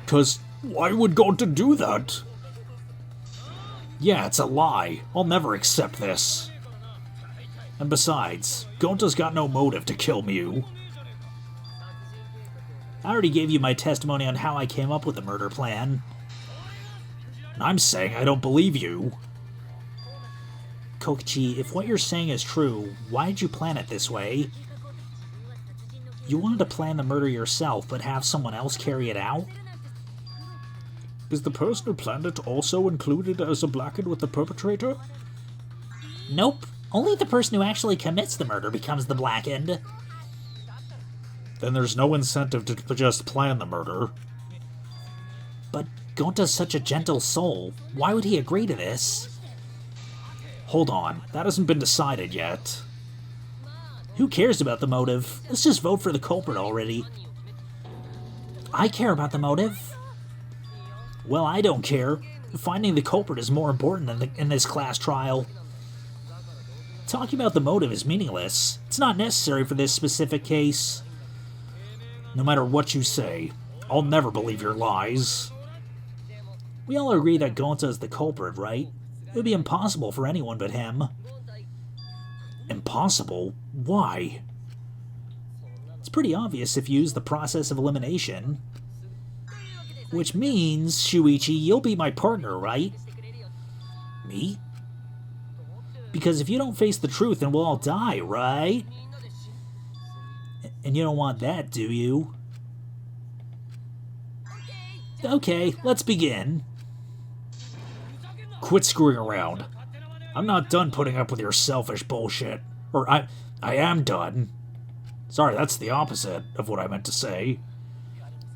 'Cause why would Gonta do that? Yeah, it's a lie. I'll never accept this. And besides, Gonta's got no motive to kill Mew. I already gave you my testimony on how I came up with the murder plan. I'm saying I don't believe you. Kokichi, if what you're saying is true, why did you plan it this way? You wanted to plan the murder yourself, but have someone else carry it out? Is the person who planned it also included as a blackened with the perpetrator? Nope. Only the person who actually commits the murder becomes the blackened. Then there's no incentive to just plan the murder. But Gonta's such a gentle soul. Why would he agree to this? Hold on, that hasn't been decided yet. Who cares about the motive? Let's just vote for the culprit already. I care about the motive. Well, I don't care. Finding the culprit is more important in this class trial. Talking about the motive is meaningless. It's not necessary for this specific case. No matter what you say, I'll never believe your lies. We all agree that Gonta is the culprit, right? It would be impossible for anyone but him. Impossible? Why? It's pretty obvious if you use the process of elimination. Which means, Shuichi, you'll be my partner, right? Me? Because if you don't face the truth, then we'll all die, right? And you don't want that, do you? Okay, let's begin. Quit screwing around. I'm not done putting up with your selfish bullshit. Or I am done. Sorry, that's the opposite of what I meant to say.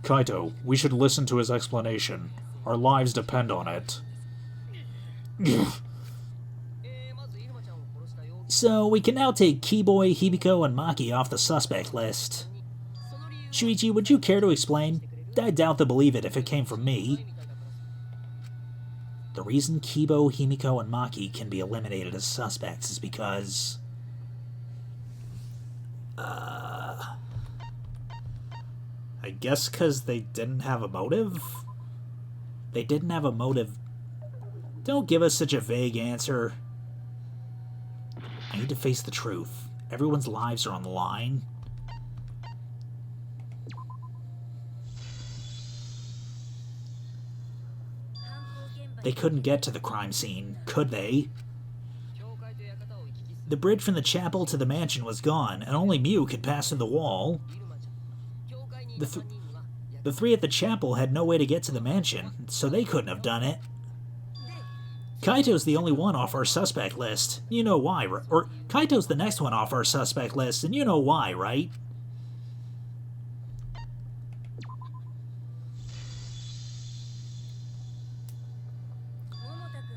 Kaito, we should listen to his explanation. Our lives depend on it. So, we can now take Keyboy, Hibiko, and Maki off the suspect list. Shuichi, would you care to explain? I doubt they'll believe it if it came from me. The reason Kibo, Himiko, and Maki can be eliminated as suspects is because... I guess because they didn't have a motive? They didn't have a motive. Don't give us such a vague answer. I need to face the truth. Everyone's lives are on the line. They couldn't get to the crime scene, could they? The bridge from the chapel to the mansion was gone, and only Mew could pass through the wall. The three at the chapel had no way to get to the mansion, so they couldn't have done it. Kaito's the only one off our suspect list. You know why, or Kaito's the next one off our suspect list, and you know why, right?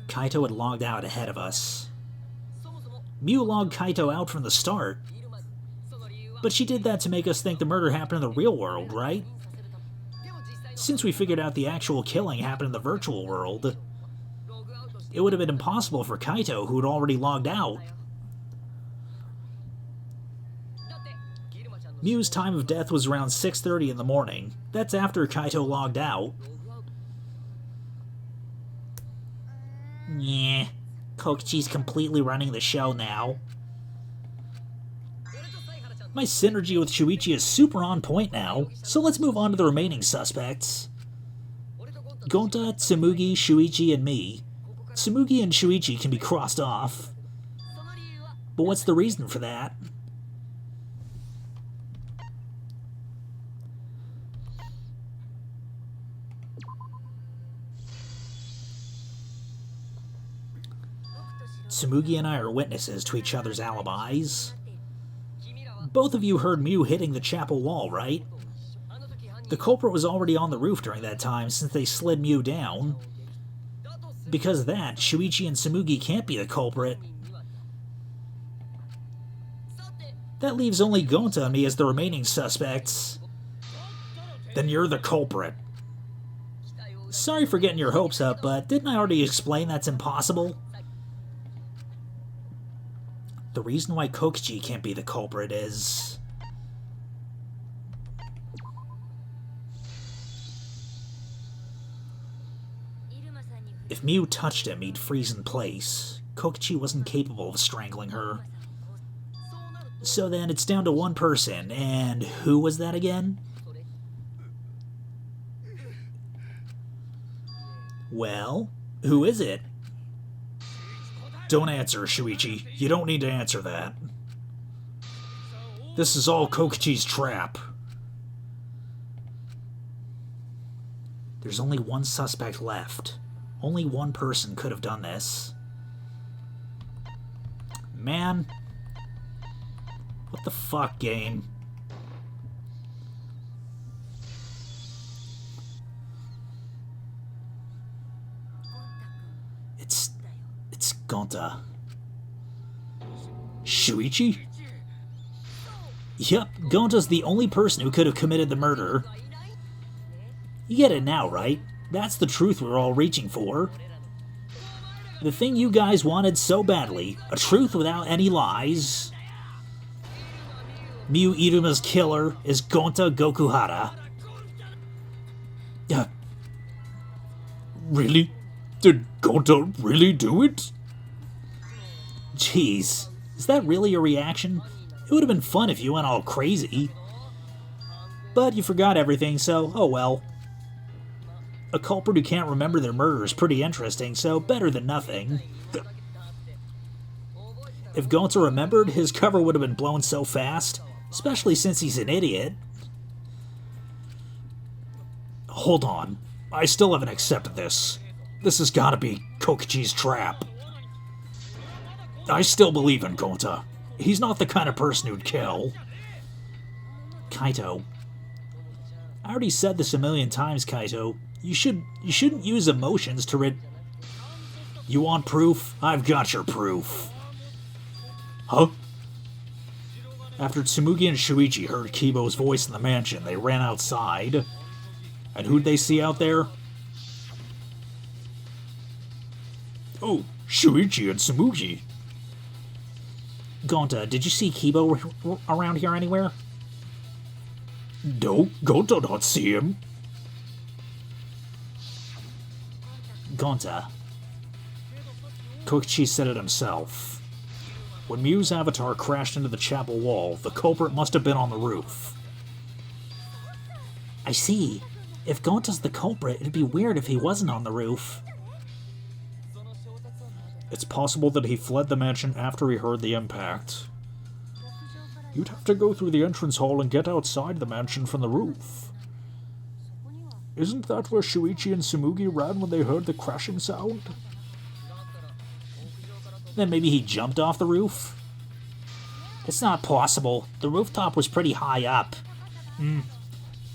Kaito had logged out ahead of us. Mew logged Kaito out from the start. But she did that to make us think the murder happened in the real world, right? Since we figured out the actual killing happened in the virtual world, it would have been impossible for Kaito, who had already logged out. Mew's time of death was around 6:30 in the morning. That's after Kaito logged out. Yeah, Kokichi's completely running the show now. My synergy with Shuichi is super on point now, so let's move on to the remaining suspects. Gonta, Tsumugi, Shuichi, and me. Tsumugi and Shuichi can be crossed off. But what's the reason for that? Tsumugi and I are witnesses to each other's alibis. Both of you heard Mew hitting the chapel wall, right? The culprit was already on the roof during that time since they slid Mew down. Because of that, Shuichi and Tsumugi can't be the culprit. That leaves only Gonta and me as the remaining suspects. Then you're the culprit. Sorry for getting your hopes up, but didn't I already explain that's impossible? The reason why Kokichi can't be the culprit is... if Mew touched him, he'd freeze in place. Kokichi wasn't capable of strangling her. So then it's down to one person, and who was that again? Well, who is it? Don't answer, Shuichi. You don't need to answer that. This is all Kokichi's trap. There's only one suspect left. Only one person could have done this. Man. What the fuck, game? It's Gonta. Shuichi? Yep, Gonta's the only person who could have committed the murder. You get it now, right? That's the truth we're all reaching for. The thing you guys wanted so badly, a truth without any lies. Miu Iruma's killer is Gonta Gokuhara. Really? Did Gonta really do it? Jeez, is that really your reaction? It would have been fun if you went all crazy. But you forgot everything, so oh well. A culprit who can't remember their murder is pretty interesting, so better than nothing. If Gonta remembered, his cover would have been blown so fast, especially since he's an idiot. Hold on, I still haven't accepted this. This has gotta be Kokichi's trap. I still believe in Gonta. He's not the kind of person who'd kill. Kaito. I already said this a million times, Kaito. You shouldn't use emotions to You want proof? I've got your proof. Huh? After Tsumugi and Shuichi heard Kibo's voice in the mansion, they ran outside. And who'd they see out there? Oh, Shuichi and Tsumugi. Gonta, did you see Kibo around here anywhere? No, Gonta not see him. Gonta. Kokichi said it himself. When Miu's avatar crashed into the chapel wall, the culprit must have been on the roof. I see. If Gonta's the culprit, it'd be weird if he wasn't on the roof. It's possible that he fled the mansion after he heard the impact. You'd have to go through the entrance hall and get outside the mansion from the roof. Isn't that where Shuichi and Tsumugi ran when they heard the crashing sound? Then maybe he jumped off the roof? It's not possible. The rooftop was pretty high up.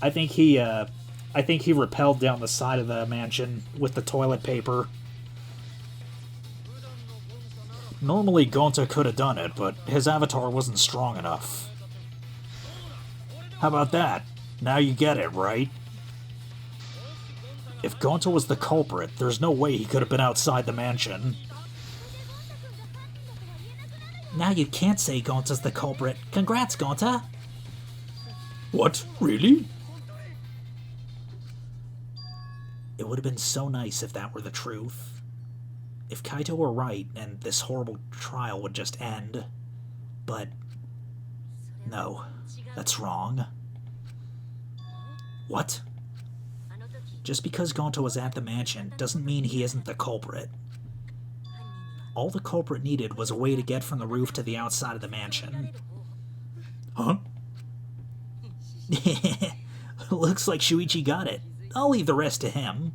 I think he rappelled down the side of the mansion with the toilet paper. Normally Gonta could have done it, but his avatar wasn't strong enough. How about that? Now you get it, right? If Gonta was the culprit, there's no way he could have been outside the mansion. Now you can't say Gonta's the culprit. Congrats, Gonta! What? Really? It would have been so nice if that were the truth. If Kaito were right, and this horrible trial would just end. But no, that's wrong. What? Just because Gonta was at the mansion doesn't mean he isn't the culprit. All the culprit needed was a way to get from the roof to the outside of the mansion. Huh? Looks like Shuichi got it. I'll leave the rest to him.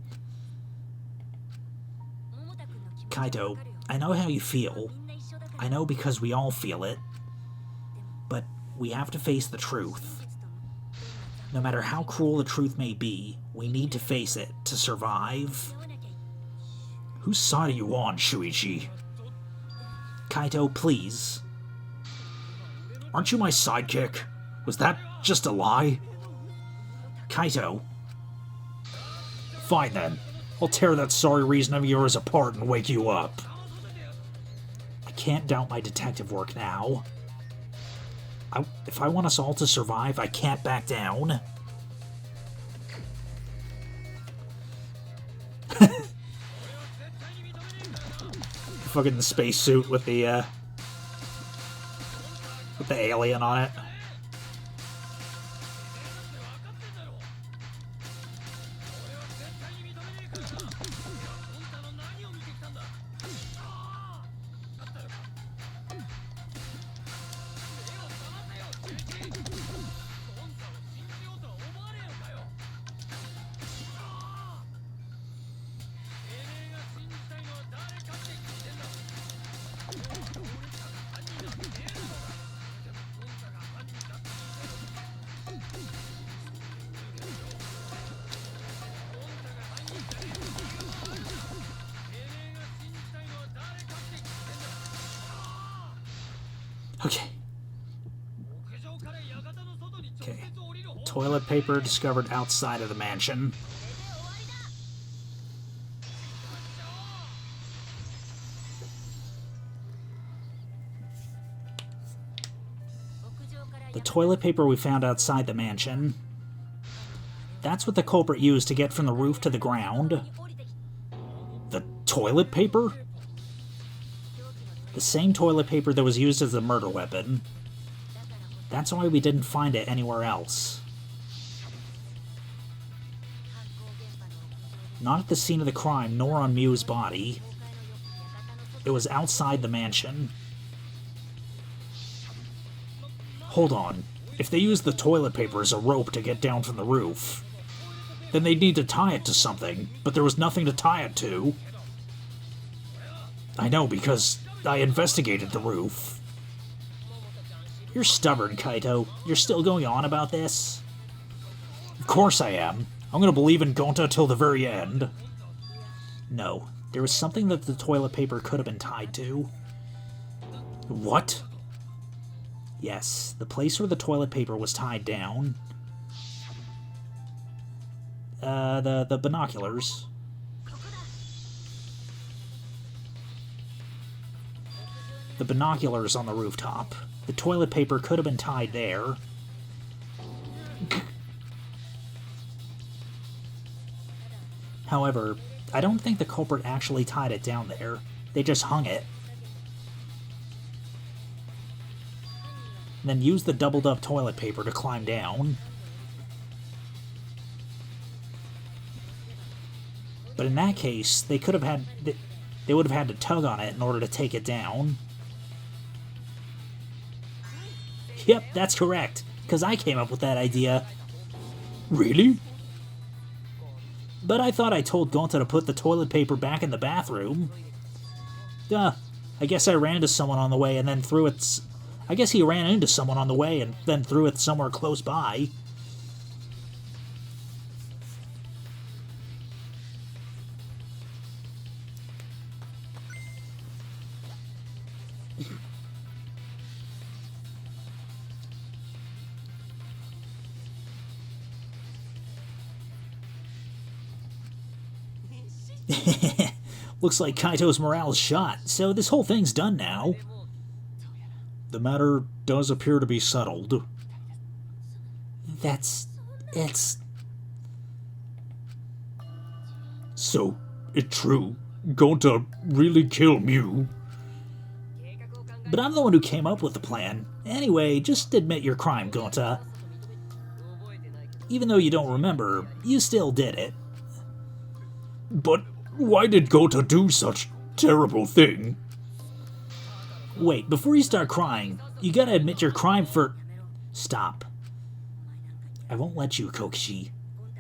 Kaito, I know how you feel. I know because we all feel it. But we have to face the truth. No matter how cruel the truth may be, we need to face it to survive. Whose side are you on, Shuichi? Kaito, please. Aren't you my sidekick? Was that just a lie? Kaito. Fine then. I'll tear that sorry reason of yours apart and wake you up. I can't doubt my detective work now. If I want us all to survive, I can't back down. Fucking spacesuit with the alien on it. Okay. Okay. Toilet paper discovered outside of the mansion. The toilet paper we found outside the mansion. That's what the culprit used to get from the roof to the ground. The toilet paper? The same toilet paper that was used as the murder weapon. That's why we didn't find it anywhere else. Not at the scene of the crime, nor on Miu's body. It was outside the mansion. Hold on. If they used the toilet paper as a rope to get down from the roof, then they'd need to tie it to something, but there was nothing to tie it to. I know, because I investigated the roof. You're stubborn, Kaito. You're still going on about this? Of course I am. I'm gonna believe in Gonta till the very end. No, there was something that the toilet paper could have been tied to. What? Yes, the place where the toilet paper was tied down. The binoculars. The binoculars on the rooftop. The toilet paper could have been tied there. However, I don't think the culprit actually tied it down there. They just hung it. And then used the doubled up toilet paper to climb down. But in that case, they would have had to tug on it in order to take it down. Yep, that's correct, because I came up with that idea. Really? But I thought I told Gonta to put the toilet paper back in the bathroom. I guess I ran into someone on the way and then threw it... I guess he ran into someone on the way and then threw it somewhere close by. Looks like Kaito's morale is shot, so this whole thing's done now. The matter does appear to be settled. It's... So, it's true. Gonta really killed Miu. But I'm the one who came up with the plan. Anyway, just admit your crime, Gonta. Even though you don't remember, you still did it. But why did Gonta do such terrible thing? Wait, before you start crying, you gotta admit your crime for... Stop. I won't let you, Kokishi.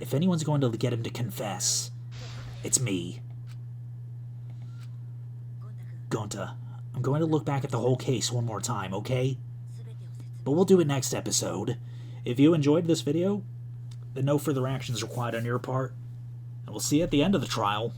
If anyone's going to get him to confess, it's me. Gonta, I'm going to look back at the whole case one more time, okay? But we'll do it next episode. If you enjoyed this video, then no further actions required on your part, and we'll see you at the end of the trial.